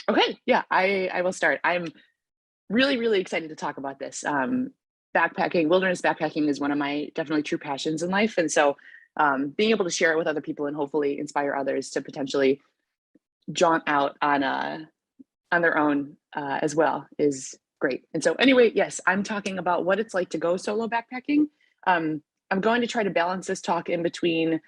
Okay, yeah, I will start. I'm really, really excited to talk about this. Backpacking, wilderness backpacking is one of my definitely true passions in life. And so being able to share it with other people and hopefully inspire others to potentially jaunt out on their own as well is great. And so anyway, yes, I'm talking about what it's like to go solo backpacking. I'm going to try to balance this talk in between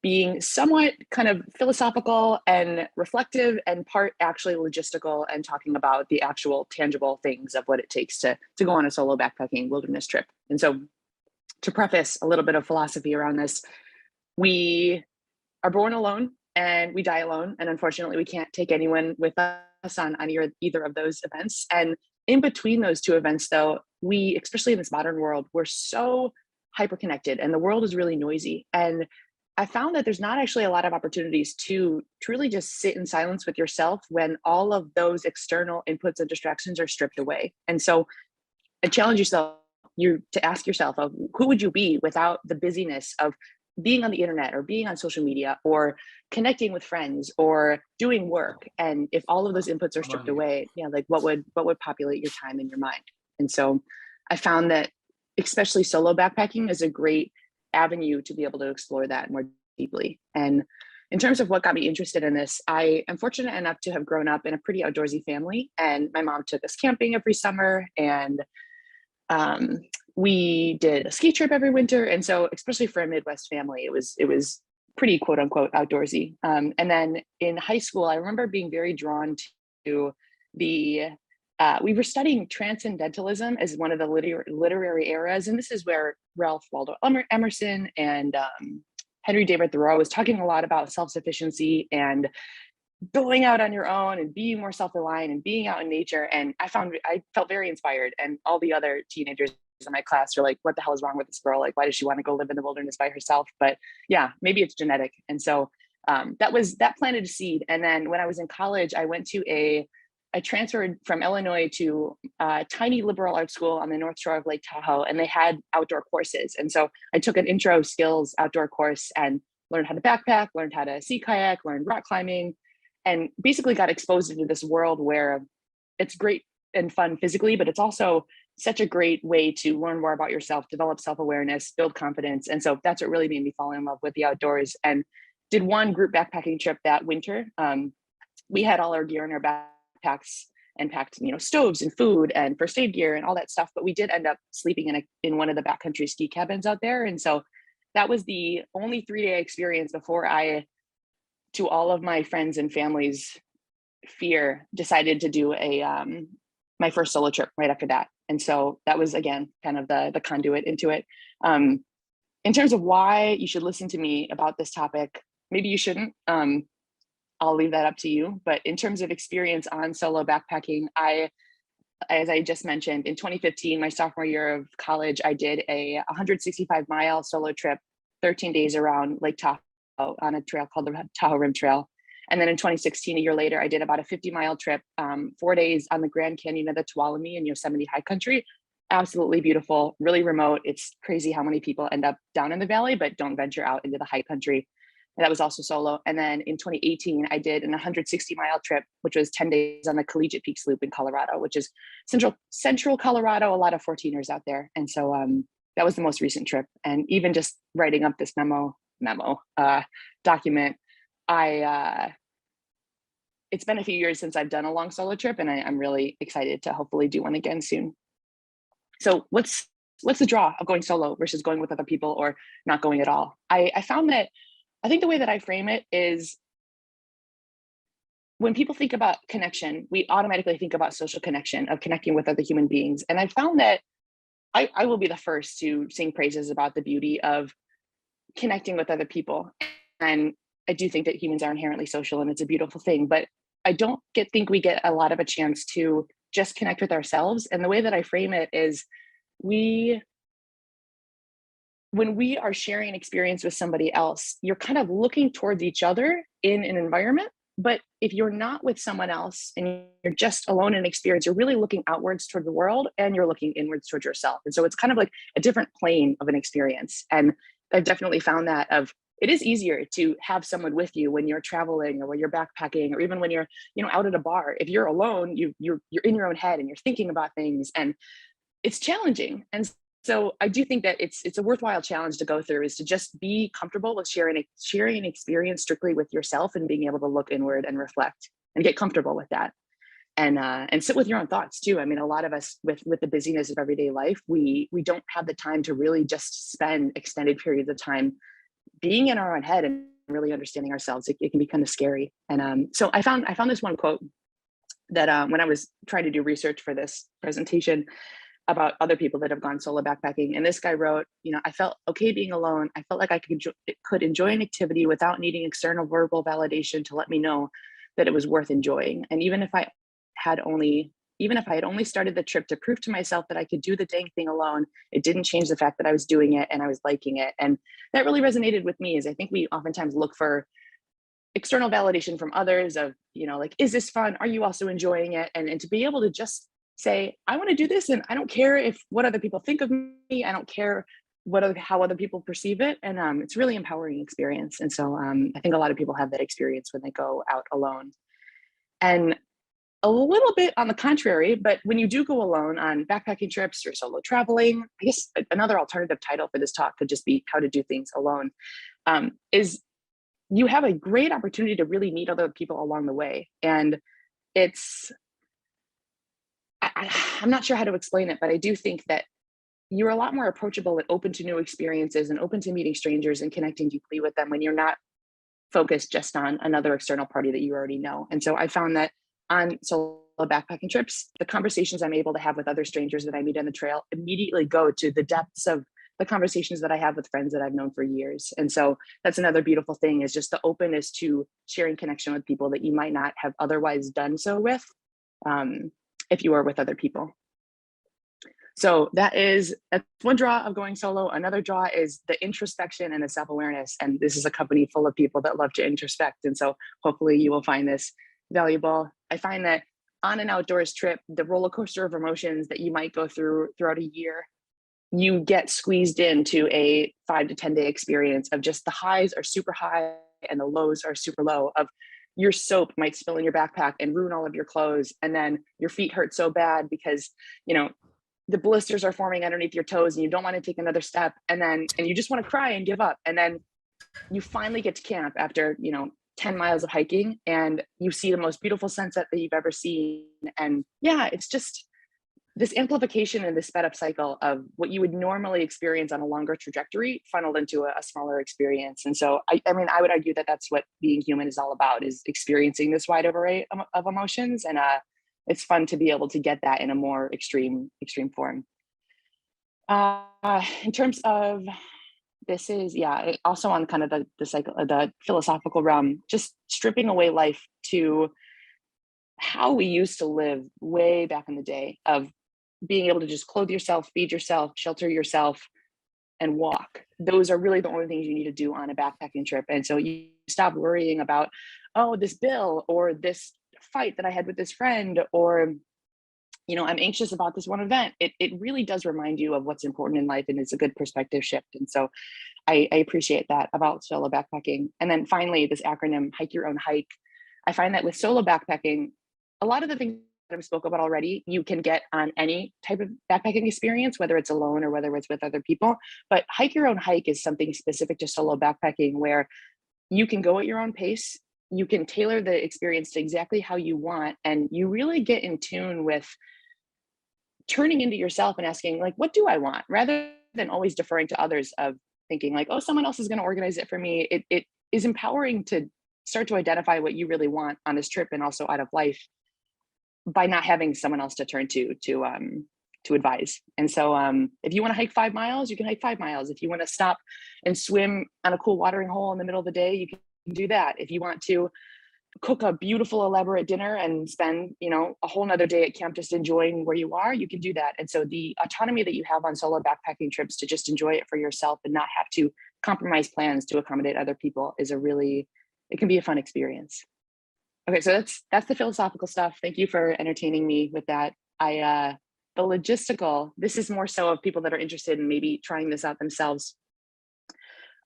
being somewhat kind of philosophical and reflective and part actually logistical and talking about the actual tangible things of what it takes to go on a solo backpacking wilderness trip. And so to preface a little bit of philosophy around this, we are born alone and we die alone. And unfortunately, we can't take anyone with us on either of those events. And in between those two events, though, we, especially in this modern world, we're so hyper connected and the world is really noisy. And I found that there's not actually a lot of opportunities to truly just sit in silence with yourself when all of those external inputs and distractions are stripped away. And so I challenge you to ask yourself of who would you be without the busyness of being on the internet or being on social media or connecting with friends or doing work. And if all of those inputs are stripped away, like what would populate your time and your mind? And so I found that especially solo backpacking is a great avenue to be able to explore that more deeply. And in terms of what got me interested in this, I am fortunate enough to have grown up in a pretty outdoorsy family. And my mom took us camping every summer, and um, we did a ski trip every winter. And so, especially for a Midwest family, it was pretty quote unquote outdoorsy. And then in high school, I remember being very drawn to the we were studying transcendentalism as one of the literary eras, and this is where Ralph Waldo Emerson and Henry David Thoreau was talking a lot about self-sufficiency and going out on your own and being more self-reliant and being out in nature. And I felt very inspired. And all the other teenagers in my class were like, what the hell is wrong with this girl? Like, why does she want to go live in the wilderness by herself? But yeah, maybe it's genetic. And so that planted a seed. And then when I was in college, I transferred from Illinois to a tiny liberal arts school on the North Shore of Lake Tahoe, and they had outdoor courses. And so I took an intro skills outdoor course and learned how to backpack, learned how to sea kayak, learned rock climbing, and basically got exposed into this world where it's great and fun physically, but it's also such a great way to learn more about yourself, develop self-awareness, build confidence. And so that's what really made me fall in love with the outdoors. And did one group backpacking trip that winter. We had all our gear in our backpacks and packed, stoves and food and first aid gear and all that stuff. But we did end up sleeping in one of the backcountry ski cabins out there. And so that was the only 3-day experience before I, to all of my friends and family's fear, decided to do my first solo trip right after that. And so that was, again, kind of the conduit into it. In terms of why you should listen to me about this topic, maybe you shouldn't. I'll leave that up to you. But in terms of experience on solo backpacking, as I just mentioned, in 2015, my sophomore year of college, I did a 165-mile solo trip, 13 days around Lake Tahoe on a trail called the Tahoe Rim Trail. And then in 2016, a year later, I did about a 50-mile trip, 4 days on the Grand Canyon of the Tuolumne in Yosemite High Country. Absolutely beautiful, really remote. It's crazy how many people end up down in the valley, but don't venture out into the high country. And that was also solo. And then in 2018, I did an 160-mile trip, which was 10 days on the Collegiate Peaks Loop in Colorado, which is central Colorado, a lot of 14ers out there. And so that was the most recent trip. And even just writing up this document, it's been a few years since I've done a long solo trip, and I'm really excited to hopefully do one again soon. So what's the draw of going solo versus going with other people or not going at all? I found that I think the way that I frame it is when people think about connection, we automatically think about social connection, of connecting with other human beings. And I found that I will be the first to sing praises about the beauty of connecting with other people. And I do think that humans are inherently social and it's a beautiful thing, but I don't think we get a lot of a chance to just connect with ourselves. And the way that I frame it is when we are sharing an experience with somebody else, you're kind of looking towards each other in an environment. But if you're not with someone else and you're just alone in an experience, you're really looking outwards toward the world and you're looking inwards towards yourself. And so it's kind of like a different plane of an experience. And I've definitely found that of it is easier to have someone with you when you're traveling or when you're backpacking, or even when you're, out at a bar. If you're alone, you're in your own head and you're thinking about things, and it's challenging. And so I do think that it's a worthwhile challenge to go through, is to just be comfortable with sharing an experience strictly with yourself, and being able to look inward and reflect and get comfortable with that, and sit with your own thoughts too. I mean, a lot of us with the busyness of everyday life, we don't have the time to really just spend extended periods of time being in our own head and really understanding ourselves. It can be kind of scary. And so I found this one quote that when I was trying to do research for this presentation about other people that have gone solo backpacking. And this guy wrote, I felt okay being alone. I felt like I could enjoy an activity without needing external verbal validation to let me know that it was worth enjoying. And even if I had only started the trip to prove to myself that I could do the dang thing alone, it didn't change the fact that I was doing it and I was liking it. And that really resonated with me, as I think we oftentimes look for external validation from others of, like, is this fun? Are you also enjoying it? And to be able to just say, I want to do this, and I don't care what other people think of me. I don't care how other people perceive it. And it's a really empowering experience. And so I think a lot of people have that experience when they go out alone. And a little bit on the contrary, but when you do go alone on backpacking trips or solo traveling, I guess another alternative title for this talk could just be how to do things alone, is you have a great opportunity to really meet other people along the way. And I'm not sure how to explain it, but I do think that you're a lot more approachable and open to new experiences and open to meeting strangers and connecting deeply with them when you're not focused just on another external party that you already know. And so I found that on solo backpacking trips, the conversations I'm able to have with other strangers that I meet on the trail immediately go to the depths of the conversations that I have with friends that I've known for years. And so that's another beautiful thing, is just the openness to sharing connection with people that you might not have otherwise done so with, if you are with other people. So that's one draw of going solo. Another draw is the introspection and the self-awareness. And this is a company full of people that love to introspect. And so hopefully you will find this valuable. I find that on an outdoors trip, the roller coaster of emotions that you might go through throughout a year, you get squeezed into a 5 to 10 day experience of just the highs are super high and the lows are super low, of your soap might spill in your backpack and ruin all of your clothes. And then your feet hurt so bad because, the blisters are forming underneath your toes and you don't want to take another step. And you just want to cry and give up. And then you finally get to camp after, 10 miles of hiking, and you see the most beautiful sunset that you've ever seen. And yeah, it's just this amplification and this sped up cycle of what you would normally experience on a longer trajectory funneled into a smaller experience. And so, I would argue that that's what being human is all about, is experiencing this wide array of emotions. And it's fun to be able to get that in a more extreme form. In terms of, this is, also on kind of the cycle, the philosophical realm, just stripping away life to how we used to live way back in the day, of being able to just clothe yourself, feed yourself, shelter yourself, and walk. Those are really the only things you need to do on a backpacking trip. And so you stop worrying about, oh, this bill or this fight that I had with this friend, or, I'm anxious about this one event. It really does remind you of what's important in life, and it's a good perspective shift. And so I appreciate that about solo backpacking. And then finally, this acronym, hike your own hike. I find that with solo backpacking, a lot of the things that I've spoke about already, you can get on any type of backpacking experience, whether it's alone or whether it's with other people. But hike your own hike is something specific to solo backpacking, where you can go at your own pace. You can tailor the experience to exactly how you want. And you really get in tune with turning into yourself and asking, like, what do I want? Rather than always deferring to others, of thinking like, oh, someone else is going to organize it for me. It is empowering to start to identify what you really want on this trip and also out of life, by not having someone else to turn to advise. And so if you want to hike 5 miles, you can hike 5 miles. If you want to stop and swim on a cool watering hole in the middle of the day, you can do that. If you want to cook a beautiful elaborate dinner and spend a whole nother day at camp just enjoying where you are, you can do that. And so the autonomy that you have on solo backpacking trips to just enjoy it for yourself and not have to compromise plans to accommodate other people is it can be a fun experience. Okay, so that's the philosophical stuff. Thank you for entertaining me with that. The logistical, this is more so of people that are interested in maybe trying this out themselves.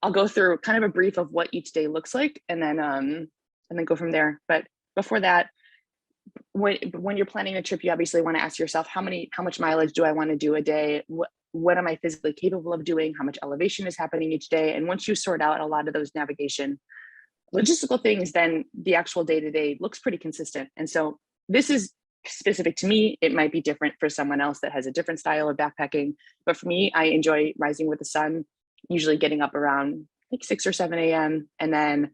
I'll go through kind of a brief of what each day looks like, and then go from there. But before that, when you're planning a trip, you obviously want to ask yourself, how much mileage do I want to do a day? What am I physically capable of doing? How much elevation is happening each day? And once you sort out a lot of those navigation logistical things, then the actual day-to-day looks pretty consistent. And so this is specific to me. It might be different for someone else that has a different style of backpacking. But for me, I enjoy rising with the sun, usually getting up around like 6 or 7 a.m. And then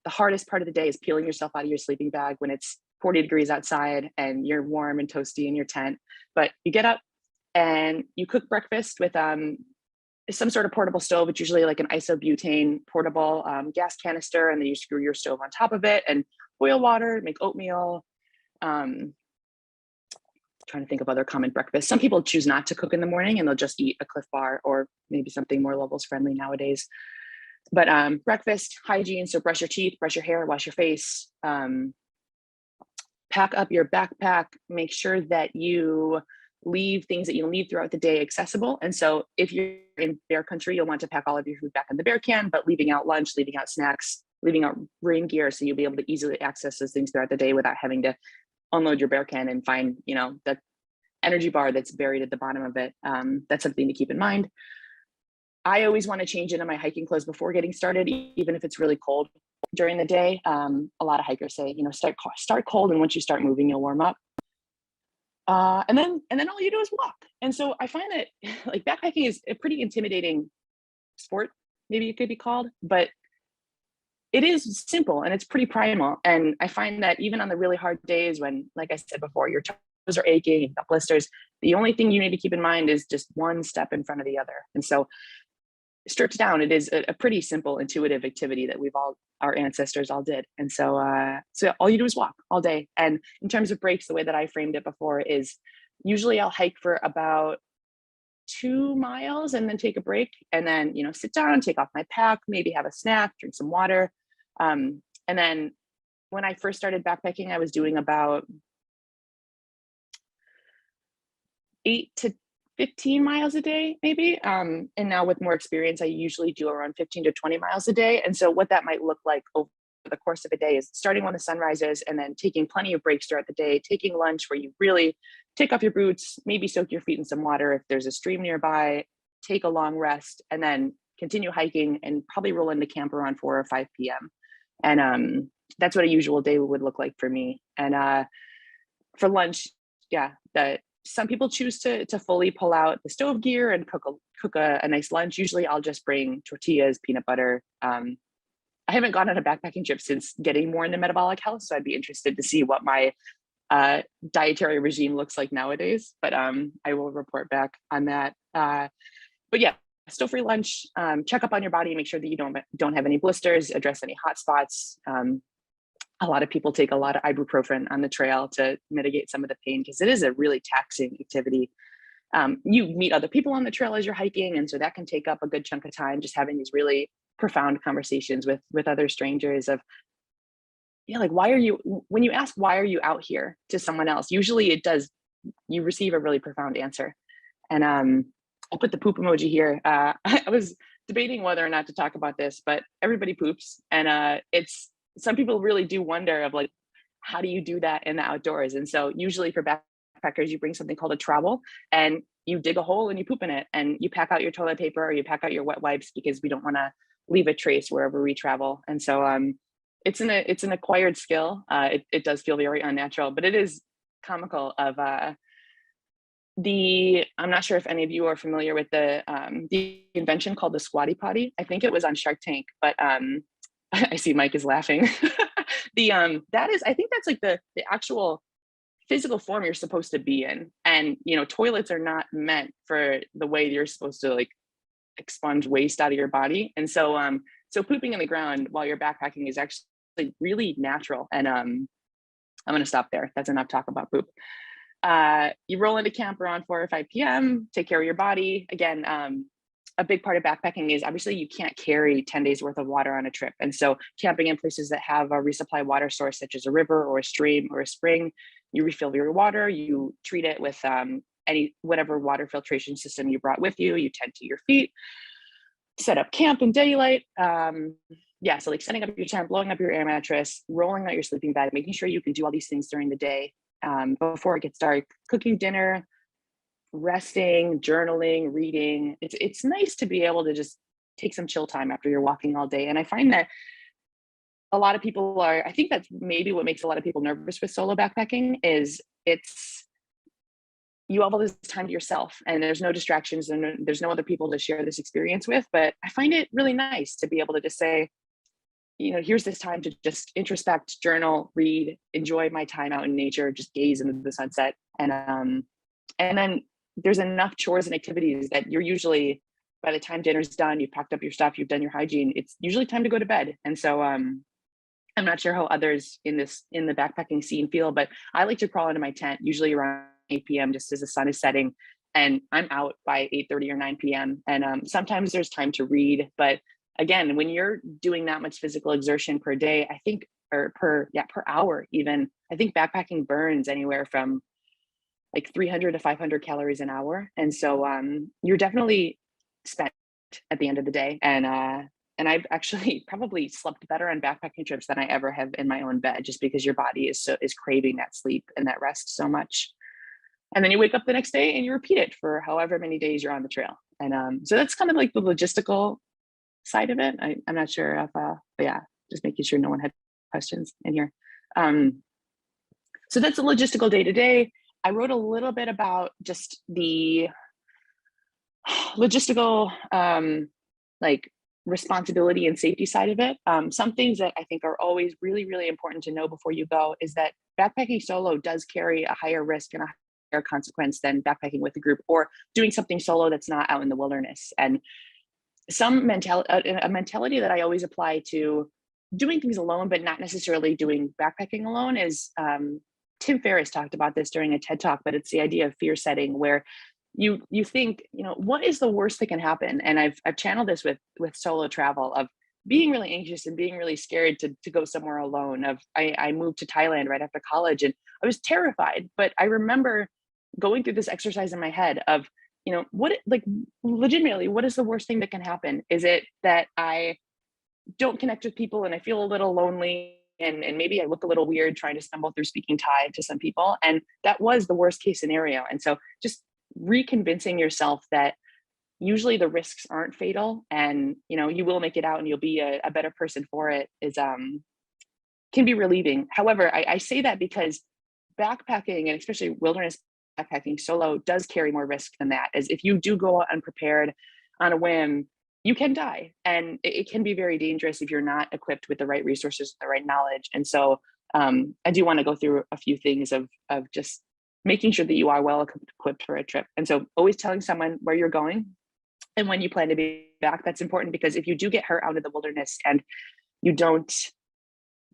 the hardest part of the day is peeling yourself out of your sleeping bag when it's 40 degrees outside and you're warm and toasty in your tent. But you get up and you cook breakfast with some sort of portable stove. It's usually like an isobutane portable gas canister, and then you screw your stove on top of it and boil water, make oatmeal. Trying to think of other common breakfasts. Some people choose not to cook in the morning and they'll just eat a Cliff Bar or maybe something more levels friendly nowadays. But breakfast, hygiene, so brush your teeth, brush your hair, wash your face, pack up your backpack, make sure that you leave things that you'll need throughout the day accessible. And so if you're in bear country, you'll want to pack all of your food back in the bear can, but leaving out lunch, leaving out snacks, leaving out rain gear, so you'll be able to easily access those things throughout the day without having to unload your bear can and find, the energy bar that's buried at the bottom of it. That's something to keep in mind. I always want to change into my hiking clothes before getting started, even if it's really cold during the day. A lot of hikers say, start cold, and once you start moving, you'll warm up. And then all you do is walk. And so I find that like backpacking is a pretty intimidating sport, maybe it could be called, but it is simple and it's pretty primal. And I find that even on the really hard days when, like I said before, your toes are aching, you've got blisters, the only thing you need to keep in mind is just one step in front of the other. And so stripped down, it is a pretty simple, intuitive activity that our ancestors all did. And so all you do is walk all day. And in terms of breaks, the way that I framed it before is usually I'll hike for about 2 miles and then take a break, and then, sit down, take off my pack, maybe have a snack, drink some water. And then when I first started backpacking, I was doing about 8 to 15 miles a day, maybe. And now with more experience, I usually do around 15 to 20 miles a day. And so what that might look like over the course of a day is starting when the sun rises and then taking plenty of breaks throughout the day, taking lunch where you really take off your boots, maybe soak your feet in some water if there's a stream nearby, take a long rest, and then continue hiking and probably roll into camp around 4 or 5 p.m. And that's what a usual day would look like for me. And for lunch, some people choose to fully pull out the stove gear and cook a nice lunch. Usually I'll just bring tortillas, peanut butter. I haven't gone on a backpacking trip since getting more into metabolic health, so I'd be interested to see what my dietary regime looks like nowadays, but I will report back on that. But yeah, still free lunch, check up on your body, make sure that you don't have any blisters, address any hot spots. A lot of people take a lot of ibuprofen on the trail to mitigate some of the pain because it is a really taxing activity. You meet other people on the trail as you're hiking, and so that can take up a good chunk of time, just having these really profound conversations with other strangers of, like, when you ask, why are you out here to someone else, usually you receive a really profound answer. And I'll put the poop emoji here. I was debating whether or not to talk about this, but everybody poops. And some people really do wonder of like, how do you do that in the outdoors? And so usually for backpackers, you bring something called a trowel and you dig a hole and you poop in it, and you pack out your toilet paper or you pack out your wet wipes because we don't want to leave a trace wherever we travel. And so it's an acquired skill. It does feel very unnatural, but it is comical of I'm not sure if any of you are familiar with the invention called the squatty potty. I think it was on Shark Tank, but I see Mike is laughing. I think that's like the actual physical form you're supposed to be in. And, toilets are not meant for the way you're supposed to like expunge waste out of your body. And so, so pooping in the ground while you're backpacking is actually really natural. And I'm going to stop there. That's enough talk about poop. You roll into camp around 4 or 5 p.m., take care of your body. Again, a big part of backpacking is obviously you can't carry 10 days worth of water on a trip. And so camping in places that have a resupply water source, such as a river or a stream or a spring, you refill your water, you treat it with whatever water filtration system you brought with you, you tend to your feet. set up camp in daylight. Yeah, so like setting up your tent, blowing up your air mattress, rolling out your sleeping bag, making sure you can do all these things during the day before it gets dark, cooking dinner, resting, journaling, reading. It's nice to be able to just take some chill time after you're walking all day. And I find that a lot of people I think that's maybe what makes a lot of people nervous with solo backpacking is you have all this time to yourself and there's no distractions and there's no other people to share this experience with. But I find it really nice to be able to just say, here's this time to just introspect, journal, read, enjoy my time out in nature, just gaze into the sunset. And then there's enough chores and activities that you're usually, by the time dinner's done, you've packed up your stuff, you've done your hygiene, it's usually time to go to bed. And so I'm not sure how others in the backpacking scene feel, but I like to crawl into my tent usually around 8 p.m. just as the sun is setting, and I'm out by 8:30 or 9 p.m. And sometimes there's time to read, but again, when you're doing that much physical exertion per day, I think, or per hour even, I think backpacking burns anywhere from like 300 to 500 calories an hour. And so you're definitely spent at the end of the day. And I've actually probably slept better on backpacking trips than I ever have in my own bed, just because your body is craving that sleep and that rest so much. And then you wake up the next day and you repeat it for however many days you're on the trail. And so that's kind of like the logistical side of it. I'm not sure if, but yeah, just making sure no one had questions in here. So that's a logistical day to day. I wrote a little bit about just the logistical, like responsibility and safety side of it. Some things that I think are always really, really important to know before you go is that backpacking solo does carry a higher risk and a higher consequence than backpacking with a group or doing something solo that's not out in the wilderness. And some a mentality that I always apply to doing things alone, but not necessarily doing backpacking alone is, Tim Ferriss talked about this during a TED Talk, but it's the idea of fear setting, where you think, what is the worst that can happen? And I've channeled this with solo travel, of being really anxious and being really scared to go somewhere alone. I moved to Thailand right after college and I was terrified, but I remember going through this exercise in my head of, legitimately, what is the worst thing that can happen? Is it that I don't connect with people and I feel a little lonely and maybe I look a little weird trying to stumble through speaking Thai to some people? And that was the worst case scenario. And so just reconvincing yourself that usually the risks aren't fatal and, you will make it out and you'll be a better person for it is, can be relieving. However, I say that because backpacking, and especially wilderness backpacking solo, does carry more risk than that. As if you do go out unprepared on a whim, you can die, and it can be very dangerous if you're not equipped with the right resources, the right knowledge. And so I do want to go through a few things of just making sure that you are well equipped for a trip. And so always telling someone where you're going and when you plan to be back. That's important, because if you do get hurt out in the wilderness and you don't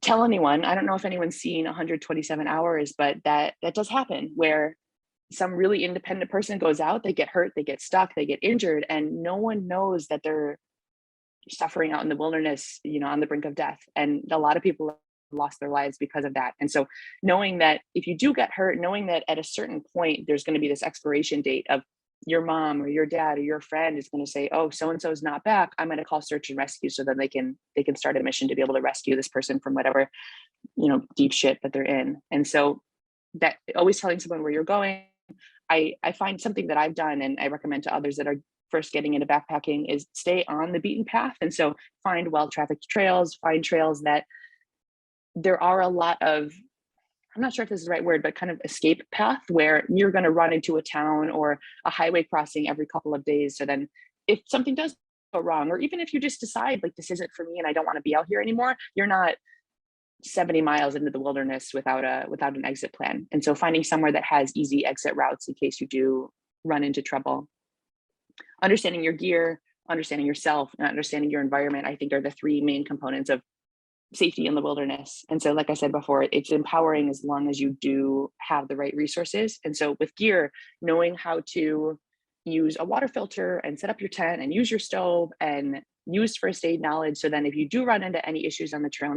tell anyone, I don't know if anyone's seen 127 hours, but that does happen, where some really independent person goes out, they get hurt, they get stuck, they get injured, and no one knows that they're suffering out in the wilderness, on the brink of death. And a lot of people lost their lives because of that. And so knowing that if you do get hurt, knowing that at a certain point, there's going to be this expiration date of your mom or your dad or your friend is going to say, oh, so-and-so is not back, I'm going to call search and rescue, so that they can start a mission to be able to rescue this person from whatever, deep shit that they're in. And so that always telling someone where you're going. I find something that I've done and I recommend to others that are first getting into backpacking is stay on the beaten path. And so find well-trafficked trails, find trails that there are a lot of, I'm not sure if this is the right word, but kind of escape path, where you're going to run into a town or a highway crossing every couple of days. So then if something does go wrong, or even if you just decide like, this isn't for me and I don't want to be out here anymore, you're not 70 miles into the wilderness without an exit plan. And so finding somewhere that has easy exit routes in case you do run into trouble. Understanding your gear, understanding yourself, and understanding your environment, I think, are the three main components of safety in the wilderness. And so, like I said before, it's empowering as long as you do have the right resources. And so with gear, knowing how to use a water filter and set up your tent and use your stove and use first aid knowledge. So then if you do run into any issues on the trail,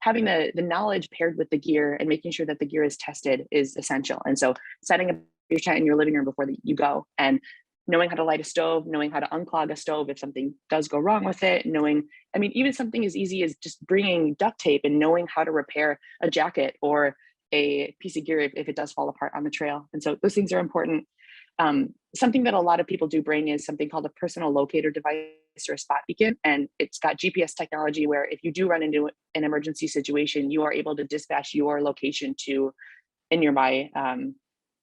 having the knowledge paired with the gear and making sure that the gear is tested is essential. And so setting up your tent in your living room before you go, and knowing how to light a stove, knowing how to unclog a stove if something does go wrong with it, knowing, I mean, even something as easy as just bringing duct tape and knowing how to repair a jacket or a piece of gear if it does fall apart on the trail. And so those things are important. Something that a lot of people do bring is something called a personal locator device or a spot beacon. And it's got GPS technology where if you do run into an emergency situation, you are able to dispatch your location to a nearby.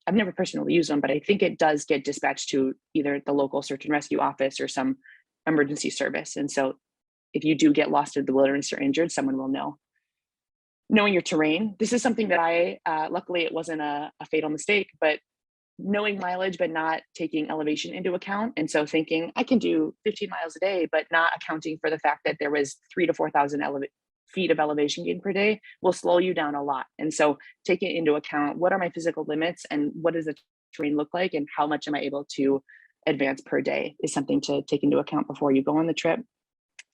I've never personally used them, but I think it does get dispatched to either the local search and rescue office or some emergency service. And so if you do get lost in the wilderness or injured, someone will know. Knowing your terrain. This is something that luckily it wasn't a fatal mistake, but knowing mileage, but not taking elevation into account. And so thinking I can do 15 miles a day, but not accounting for the fact that there was 3,000 to 4,000 feet of elevation gain per day will slow you down a lot. And so taking into account what are my physical limits and what does the terrain look like and how much am I able to advance per day is something to take into account before you go on the trip.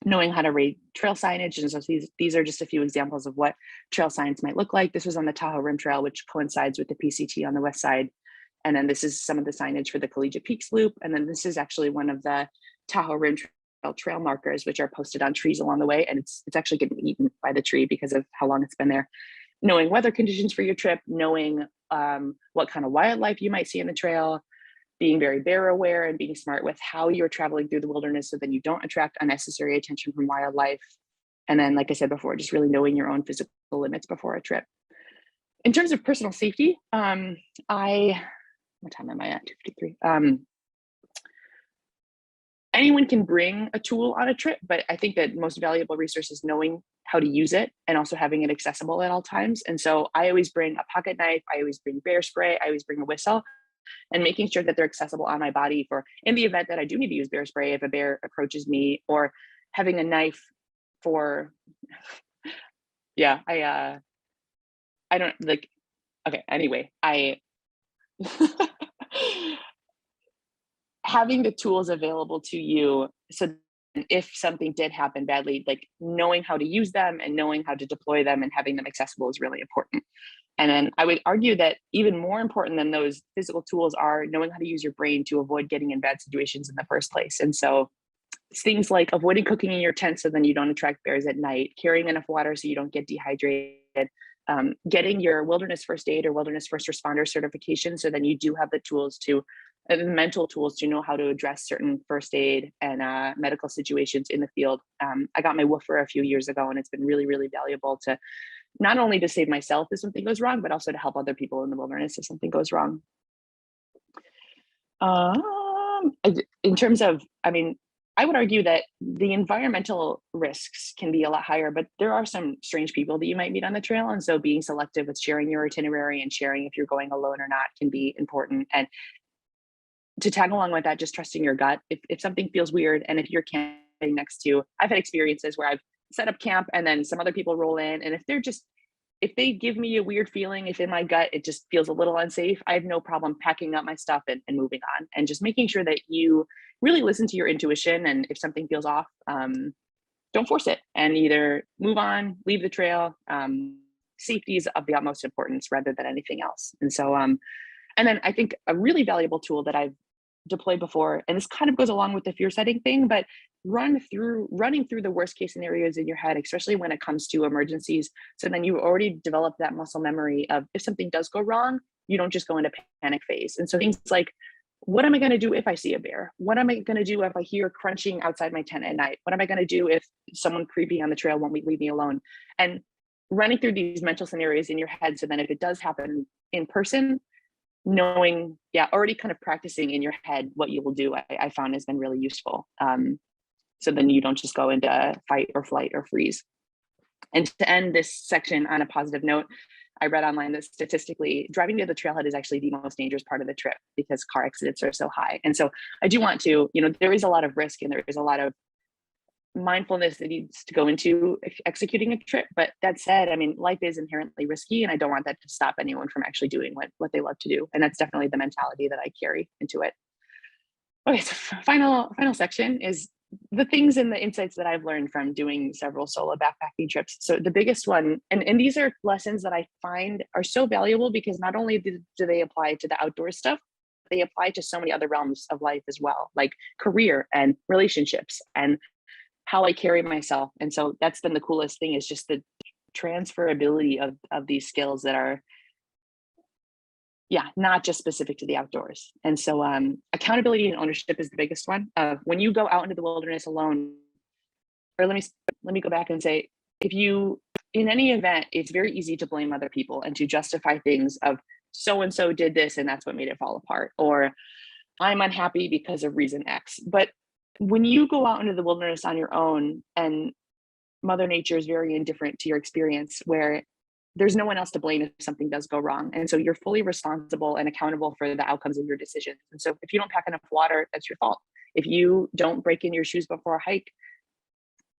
Knowing how to read trail signage. And so these are just a few examples of what trail signs might look like. This was on the Tahoe Rim Trail, which coincides with the PCT on the west side. And then this is some of the signage for the Collegiate Peaks Loop. And then this is actually one of the Tahoe Rim trail markers, which are posted on trees along the way. And it's actually getting eaten by the tree because of how long it's been there. Knowing weather conditions for your trip, knowing what kind of wildlife you might see in the trail, being very bear aware and being smart with how you're traveling through the wilderness so then you don't attract unnecessary attention from wildlife. And then, like I said before, just really knowing your own physical limits before a trip. In terms of personal safety, what time am I at? 2:53. Anyone can bring a tool on a trip, but I think that most valuable resource is knowing how to use it and also having it accessible at all times. And so I always bring a pocket knife, I always bring bear spray, I always bring a whistle, and making sure that they're accessible on my body for in the event that I do need to use bear spray if a bear approaches me, or having a knife for, yeah, I don't like, okay, anyway, having the tools available to you so if something did happen badly, like knowing how to use them and knowing how to deploy them and having them accessible is really important. And then I would argue that even more important than those physical tools are knowing how to use your brain to avoid getting in bad situations in the first place. And so it's things like avoiding cooking in your tent so then you don't attract bears at night, carrying enough water so you don't get dehydrated, getting your wilderness first aid or wilderness first responder certification so then you do have the tools to the mental tools to know how to address certain first aid and medical situations in the field. I got my woofer a few years ago and it's been really, really valuable to not only to save myself if something goes wrong, but also to help other people in the wilderness if something goes wrong. In terms of, I mean, I would argue that the environmental risks can be a lot higher, but there are some strange people that you might meet on the trail. And so being selective with sharing your itinerary and sharing if you're going alone or not can be important. And to tag along with that, just trusting your gut. If something feels weird and if you're camping next to, I've had experiences where I've set up camp and then some other people roll in. And if they give me a weird feeling, if in my gut it just feels a little unsafe, I have no problem packing up my stuff and moving on and just making sure that you really listen to your intuition. And if something feels off, don't force it and either move on, leave the trail. Safety is of the utmost importance rather than anything else. And so, and then I think a really valuable tool that I've deployed before, and this kind of goes along with the fear setting thing, but running through the worst case scenarios in your head, especially when it comes to emergencies. So then you already developed that muscle memory of if something does go wrong, you don't just go into panic phase. And so things like, what am I going to do if I see a bear? What am I going to do if I hear crunching outside my tent at night? What am I going to do if someone creepy on the trail won't leave me alone? And running through these mental scenarios in your head. So then if it does happen in person, knowing, already kind of practicing in your head what you will do, I found has been really useful. So then you don't just go into fight or flight or freeze. And to end this section on a positive note, I read online that statistically driving to the trailhead is actually the most dangerous part of the trip because car accidents are so high. And so I do want to, there is a lot of risk and there is a lot of mindfulness that needs to go into executing a trip. But that said, I mean, life is inherently risky and I don't want that to stop anyone from actually doing what they love to do. And that's definitely the mentality that I carry into it. Okay, so final section is the things and the insights that I've learned from doing several solo backpacking trips. So the biggest one, and these are lessons that I find are so valuable because not only do they apply to the outdoor stuff, they apply to so many other realms of life as well, like career and relationships and how I carry myself. And so that's been the coolest thing, is just the transferability of these skills that are, yeah, not just specific to the outdoors. And so accountability and ownership is the biggest one. When you go out into the wilderness alone, or let me go back and say, if you, in any event, it's very easy to blame other people and to justify things of, so and so did this and that's what made it fall apart, or I'm unhappy because of reason X. But when you go out into the wilderness on your own, and Mother Nature is very indifferent to your experience, where there's no one else to blame if something does go wrong. And so you're fully responsible and accountable for the outcomes of your decisions. And so if you don't pack enough water, that's your fault. If you don't break in your shoes before a hike,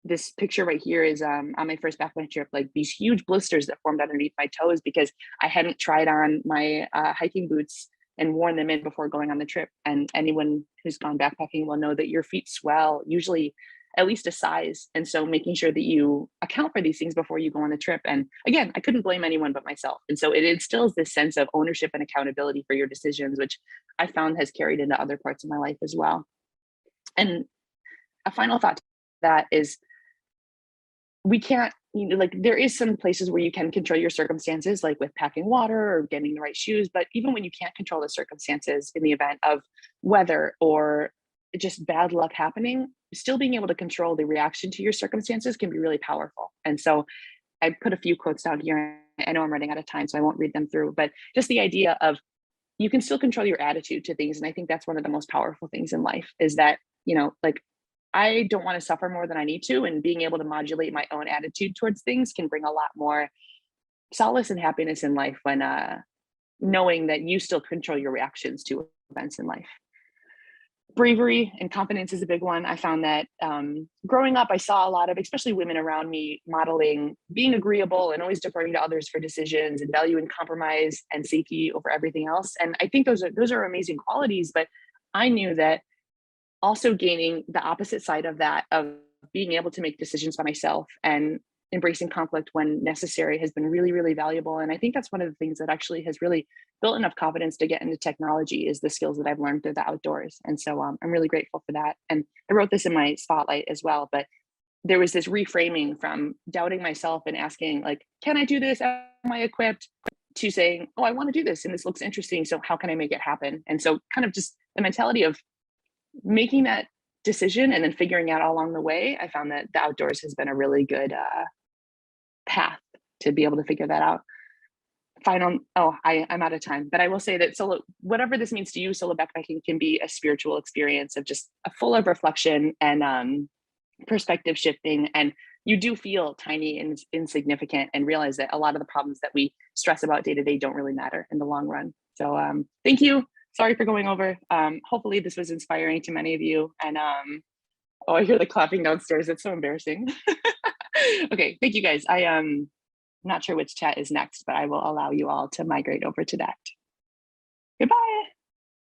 this picture right here is on my first backpacking trip, like these huge blisters that formed underneath my toes because I hadn't tried on my hiking boots and worn them in before going on the trip. And anyone who's gone backpacking will know that your feet swell, usually at least a size. And so making sure that you account for these things before you go on the trip. And again, I couldn't blame anyone but myself. And so it instills this sense of ownership and accountability for your decisions, which I found has carried into other parts of my life as well. And a final thought to that is, we can't, like there is some places where you can control your circumstances, like with packing water or getting the right shoes. But even when you can't control the circumstances in the event of weather or just bad luck happening, still being able to control the reaction to your circumstances can be really powerful. And so I put a few quotes down here. I know I'm running out of time, so I won't read them through, but just the idea of, you can still control your attitude to things. And I think that's one of the most powerful things in life, is that, like, I don't want to suffer more than I need to. And being able to modulate my own attitude towards things can bring a lot more solace and happiness in life, when knowing that you still control your reactions to events in life. Bravery and confidence is a big one. I found that growing up, I saw a lot of, especially women around me, modeling being agreeable and always deferring to others for decisions and valuing compromise and safety over everything else. And I think those are amazing qualities, but I knew that also gaining the opposite side of that, of being able to make decisions by myself and embracing conflict when necessary, has been really, really valuable. And I think that's one of the things that actually has really built enough confidence to get into technology, is the skills that I've learned through the outdoors. And so I'm really grateful for that. And I wrote this in my spotlight as well, but there was this reframing from doubting myself and asking, like, can I do this? Am I equipped? To saying, oh, I want to do this and this looks interesting, so how can I make it happen? And so kind of just the mentality of making that decision and then figuring out all along the way, I found that the outdoors has been a really good path to be able to figure that out. I'm out of time, but I will say that solo, whatever this means to you, solo backpacking can be a spiritual experience of just a full of reflection and perspective shifting. And you do feel tiny and insignificant, and realize that a lot of the problems that we stress about day to day don't really matter in the long run. So thank you. Sorry for going over. Hopefully this was inspiring to many of you. And oh, I hear the clapping downstairs. It's so embarrassing. Okay, thank you guys. I am not sure which chat is next, but I will allow you all to migrate over to that. Goodbye.